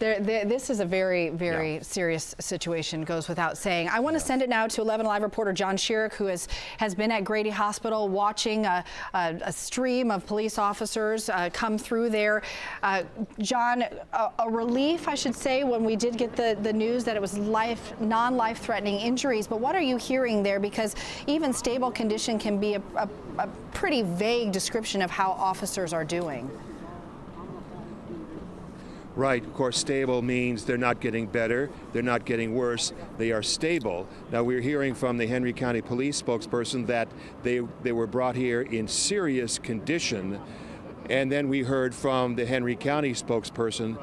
This is a very, very serious situation, goes without saying. I want to send it now to 11 Alive reporter John Sherrick, who has been at Grady Hospital watching a stream of police officers come through there. John, a relief, I should say, when we did get the news that it was non-life threatening injuries. But what are you hearing there? Because even stable condition can be a pretty vague description of how officers are doing. Right, of course, stable means they're not getting better, they're not getting worse, they are stable. Now, we're hearing from the Henry County Police spokesperson that they were brought here in serious condition. And then we heard from the Henry County spokesperson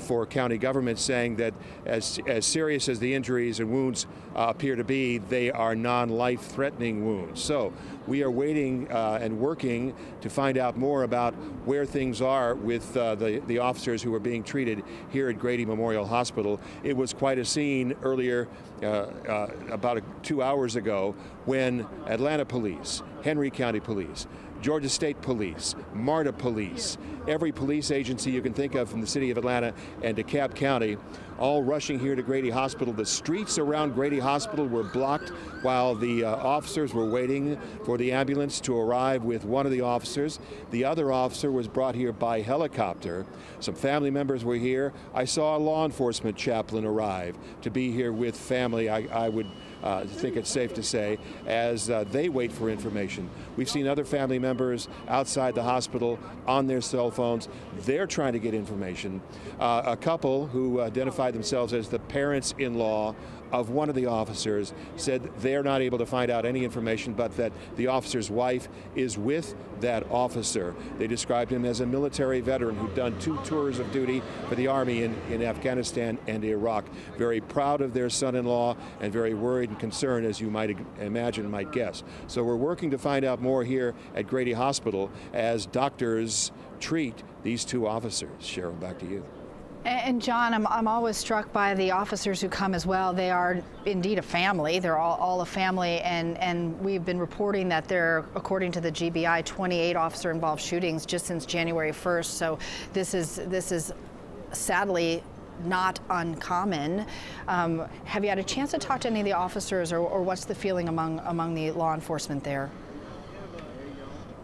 for county government saying that as serious as the injuries and wounds appear to be, they are non-life-threatening wounds. So we are waiting and working to find out more about where things are with the officers who are being treated here at Grady Memorial Hospital. It was quite a scene earlier, about 2 hours ago, when Atlanta Police, Henry County Police, Georgia State Police, MARTA Police, every police agency you can think of from the city of Atlanta and DeKalb County, all rushing here to Grady Hospital. The streets around Grady Hospital were blocked while the officers were waiting for the ambulance to arrive with one of the officers. The other officer was brought here by helicopter. Some family members were here. I saw a law enforcement chaplain arrive to be here with family, I would think it's safe to say, as they wait for information. We've seen other family members outside the hospital on their cell phones. They're trying to get information. A couple who identified themselves as the parents-in-law of one of the officers said they're not able to find out any information, but that the officer's wife is with that officer. They described him as a military veteran who'd done 2 tours of duty for the Army in Afghanistan and Iraq. Very proud of their son-in-law and very worried and concerned, as you might imagine, might guess. So we're working to find out more here at Grady Hospital as doctors treat these 2 officers. Cheryl, back to you. And John, I'm always struck by the officers who come as well. They are indeed a family. They're all a family, and we've been reporting that there, according to the GBI, 28 officer-involved shootings just since January 1st. So this is sadly not uncommon. Have you had a chance to talk to any of the officers, or what's the feeling among the law enforcement there?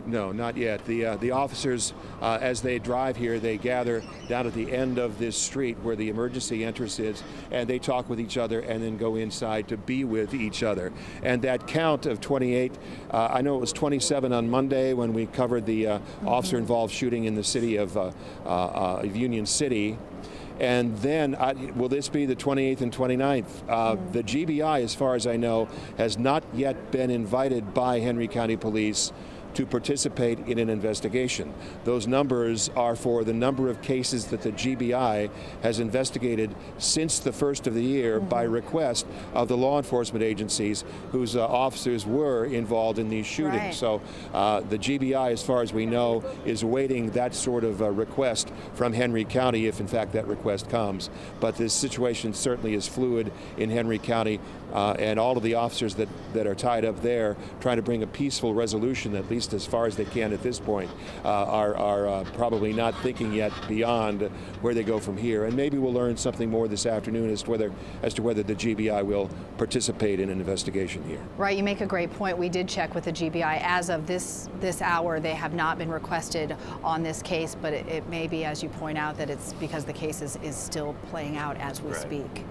No, not yet. The officers, as they drive here, they gather down at the end of this street where the emergency entrance is, and they talk with each other and then go inside to be with each other. And that count of 28, I know it was 27 on Monday when we covered the officer-involved shooting in the city of Union City. And then, will this be the 28th and 29th? The GBI, as far as I know, has not yet been invited by Henry County Police to participate in an investigation. Those numbers are for the number of cases that the GBI has investigated since the first of the year by request of the law enforcement agencies whose officers were involved in these shootings. Right. So the GBI, as far as we know, is awaiting that sort of request from Henry County, if in fact that request comes. But this situation certainly is fluid in Henry County, and all of the officers that are tied up there trying to bring a peaceful resolution, at least as far as they can at this point, are probably not thinking yet beyond where they go from here. And maybe we'll learn something more this afternoon as to whether the GBI will participate in an investigation here. Right, you make a great point. We did check with the GBI. As of this hour, they have not been requested on this case, but it may be, as you point out, that it's because the case is still playing out as we speak.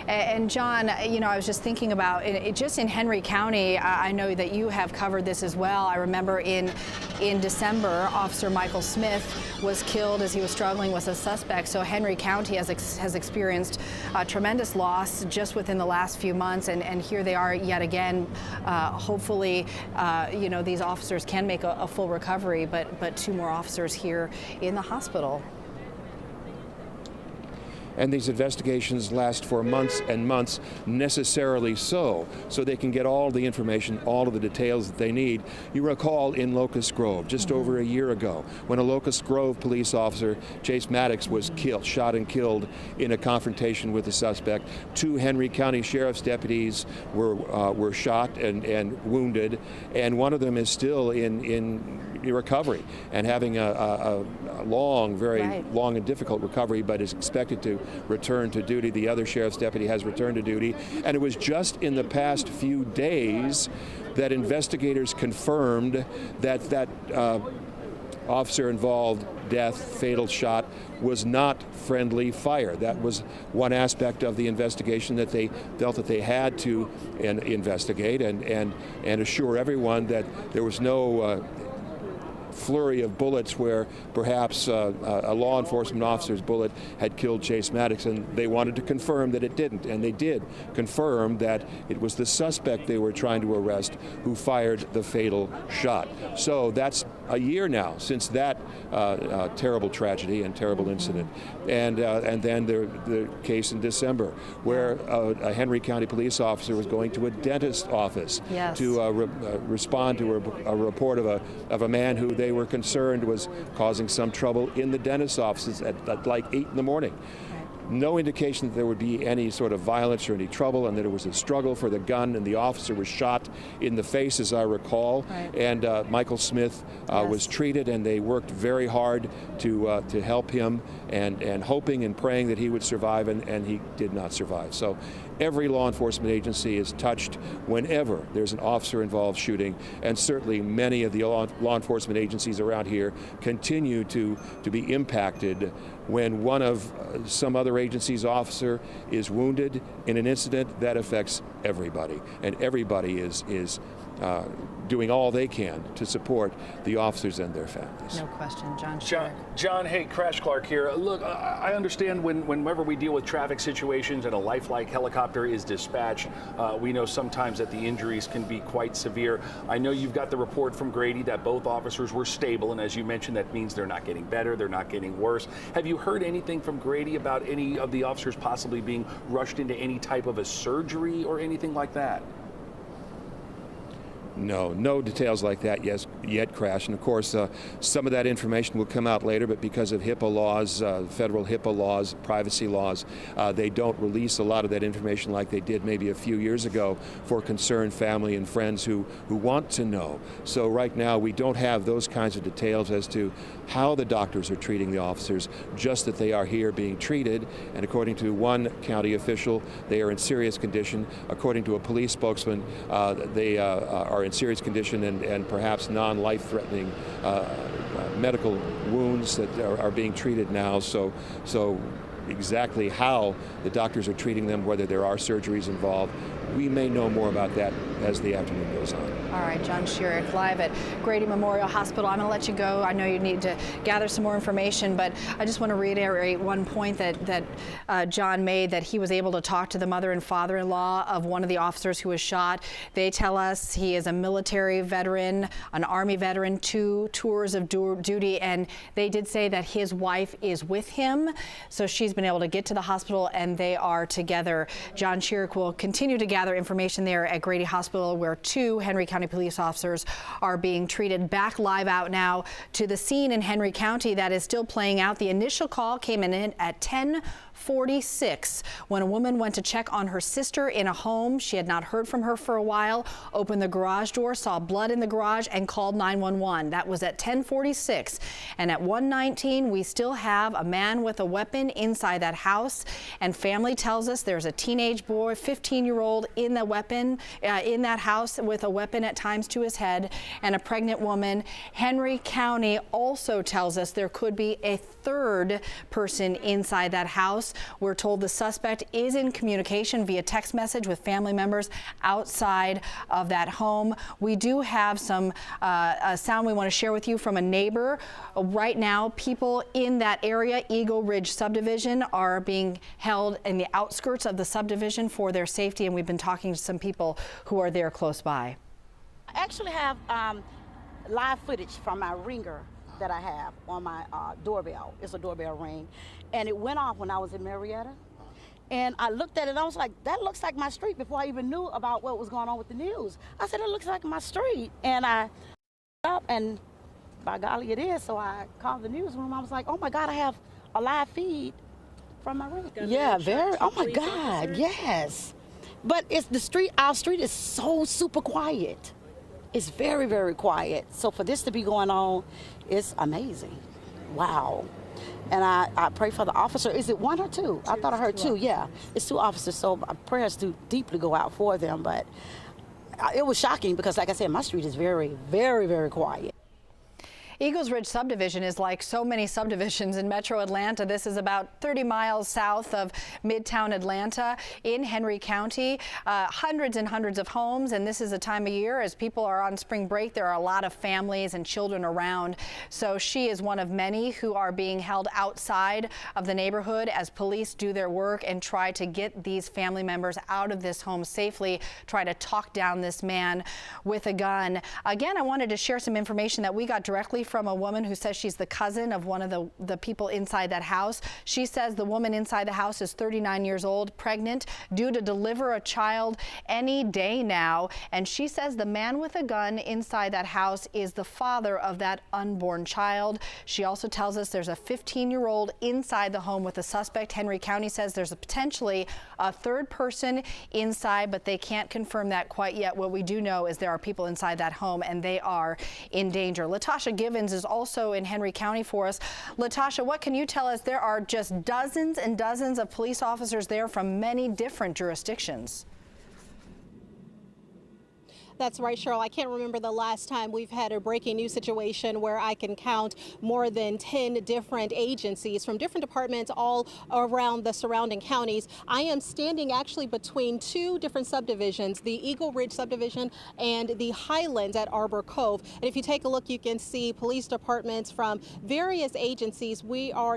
And John, you know, I was just thinking about just in Henry County. I know that you have covered this as well. I remember in December, Officer Michael Smith was killed as he was struggling with a suspect. So Henry County has experienced tremendous loss just within the last few months, and here they are yet again. Hopefully, you know, these officers can make a full recovery, but 2 more officers here in the hospital. and these investigations last for months and months, necessarily so they can get all the information, all of the details that they need. You recall in Locust Grove, just over a year ago, when a Locust Grove police officer, Chase Maddox, was shot and killed in a confrontation with the suspect. 2 Henry County Sheriff's deputies were shot and wounded, and one of them is still in recovery and having a long, very long and difficult recovery, but is expected to return to duty. The other sheriff's deputy has returned to duty, and it was just in the past few days that investigators confirmed that officer-involved death, fatal shot, was not friendly fire. That was one aspect of the investigation that they felt that they had to investigate and assure everyone that there was no flurry of bullets where perhaps a law enforcement officer's bullet had killed Chase Maddox, and they wanted to confirm that it didn't, and they did confirm that it was the suspect they were trying to arrest who fired the fatal shot. So that's a year now since that terrible tragedy and terrible incident, and then the case in December where a Henry County police officer was going to a dentist's office to respond to a report of a man who they were concerned was causing some trouble in the dentist's offices at like 8 in the morning. No indication that there would be any sort of violence or any trouble, and that it was a struggle for the gun, and the officer was shot in the face, as I recall. And Michael Smith was treated, and they worked very hard to help him, and hoping and praying that he would survive, and he did not survive. So every law enforcement agency is touched whenever there's an officer-involved shooting, and certainly many of the law enforcement agencies around here continue to be impacted when one of some other agency's officer is wounded in an incident. That affects everybody, and everybody is doing all they can to support the officers and their families. No question. John, hey, Crash Clark here. Look, I understand whenever we deal with traffic situations and a lifelike helicopter is dispatched, we know sometimes that the injuries can be quite severe. I know you've got the report from Grady that both officers were stable, and as you mentioned, that means they're not getting better, they're not getting worse. Have you heard anything from Grady about any of the officers possibly being rushed into any type of a surgery or anything like that? No details like that yet, Crash. And of course, some of that information will come out later, but because of HIPAA laws, federal HIPAA laws, privacy laws, they don't release a lot of that information like they did maybe a few years ago for concerned family and friends who want to know. So right now, we don't have those kinds of details as to how the doctors are treating the officers, just that they are here being treated. And according to one county official, they are in serious condition. According to a police spokesman, they are in serious condition and perhaps non-life-threatening medical wounds that are being treated now. So exactly how the doctors are treating them, whether there are surgeries involved, we may know more about that as the afternoon goes on. All right, John Sherrick, live at Grady Memorial Hospital. I'm going to let you go. I know you need to gather some more information, but I just want to reiterate one point that John made, that he was able to talk to the mother and father-in-law of one of the officers who was shot. They tell us he is a military veteran, an Army veteran, 2 tours of duty, and they did say that his wife is with him, so she's been able to get to the hospital, and they are together. John Sherrick will continue to gather information there at Grady Hospital, where 2 Henry County police officers are being treated. Back live out now to the scene in Henry County that is still playing out. The initial call came in at 10:46 when a woman went to check on her sister in a home. She had not heard from her for a while, opened the garage door, saw blood in the garage, and called 911. That was at 10:46. And at 1:19, we still have a man with a weapon inside that house, and family tells us there's a teenage boy, 15-year-old, in that house with a weapon at times to his head, and a pregnant woman. Henry County also tells us there could be a 3rd person inside that house. We're told the suspect is in communication via text message with family members outside of that home. We do have some sound we want to share with you from a neighbor. Right now, people in that area, Eagle Ridge subdivision, are being held in the outskirts of the subdivision for their safety, and we've been talking to some people who are there close by. I actually have live footage from our ringer that I have on my doorbell. It's a doorbell ring. And it went off when I was in Marietta. And I looked at it and I was like, that looks like my street before I even knew about what was going on with the news. I said, it looks like my street. And I up and by golly it is. So I called the newsroom. I was like, oh my God, I have a live feed from my ring. Yeah, very, oh my God, yes. But it's the street, our street is so super quiet. It's very, very quiet. So for this to be going on, it's amazing. Wow. And I pray for the officer. Is it one or two? I thought I heard two. Yeah, it's two officers. So my prayers do deeply go out for them. But it was shocking because, like I said, my street is very, very, very quiet. Eagles Ridge subdivision is like so many subdivisions in metro Atlanta. This is about 30 miles south of Midtown Atlanta in Henry County. Hundreds and hundreds of homes, and this is a time of year as people are on spring break. There are a lot of families and children around. So she is one of many who are being held outside of the neighborhood as police do their work and try to get these family members out of this home safely, try to talk down this man with a gun. Again, I wanted to share some information that we got directly from a woman who says she's the cousin of one of the people inside that house. She says the woman inside the house is 39 years old, pregnant, due to deliver a child any day now. And she says the man with a gun inside that house is the father of that unborn child. She also tells us there's a 15-year-old inside the home with a suspect. Henry County says there's potentially a third person inside, but they can't confirm that quite yet. What we do know is there are people inside that home and they are in danger. Latasha Givens is also in Henry County for us. Latasha, what can you tell us? There are just dozens and dozens of police officers there from many different jurisdictions. That's right, Cheryl. I can't remember the last time we've had a breaking news situation where I can count more than 10 different agencies from different departments all around the surrounding counties. I am standing actually between two different subdivisions, the Eagle Ridge subdivision and the Highlands at Arbor Cove. And if you take a look, you can see police departments from various agencies.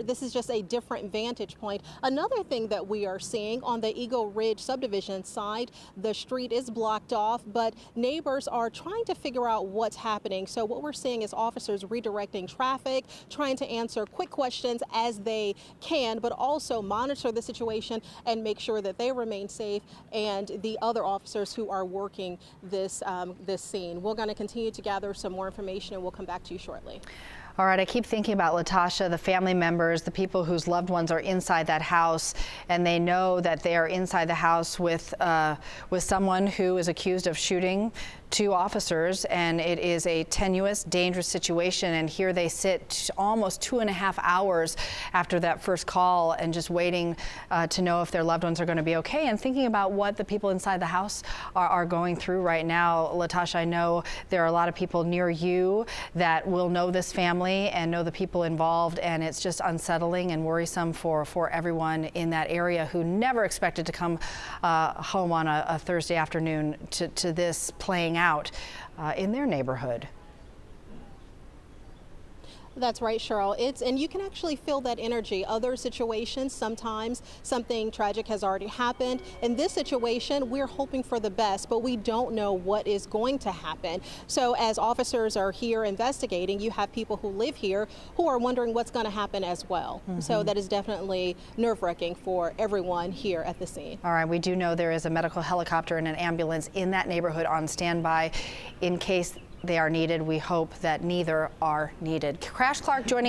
This is just a different vantage point. Another thing that we are seeing on the Eagle Ridge subdivision side, the street is blocked off, but neighbors are trying to figure out what's happening. So what we're seeing is officers redirecting traffic, trying to answer quick questions as they can, but also monitor the situation and make sure that they remain safe and the other officers who are working this scene. We're going to continue to gather some more information and we'll come back to you shortly. All right, I keep thinking about Latasha, the family members, the people whose loved ones are inside that house, and they know that they are inside the house with someone who is accused of shooting two officers, and it is a tenuous, dangerous situation. And here they sit almost 2.5 hours after that first call and just waiting to know if their loved ones are going to be okay, and thinking about what the people inside the house are going through right now. Latasha, I know there are a lot of people near you that will know this family and know the people involved, and it's just unsettling and worrisome for everyone in that area who never expected to come home on a Thursday afternoon to this playing out in their neighborhood. That's right, Cheryl. And you can actually feel that energy. Other situations, sometimes something tragic has already happened. In this situation, we're hoping for the best, but we don't know what is going to happen. So as officers are here investigating, you have people who live here who are wondering what's going to happen as well. Mm-hmm. So that is definitely nerve-wracking for everyone here at the scene. All right, we do know there is a medical helicopter and an ambulance in that neighborhood on standby in case they are needed. We hope that neither are needed. Crash Clark joining us.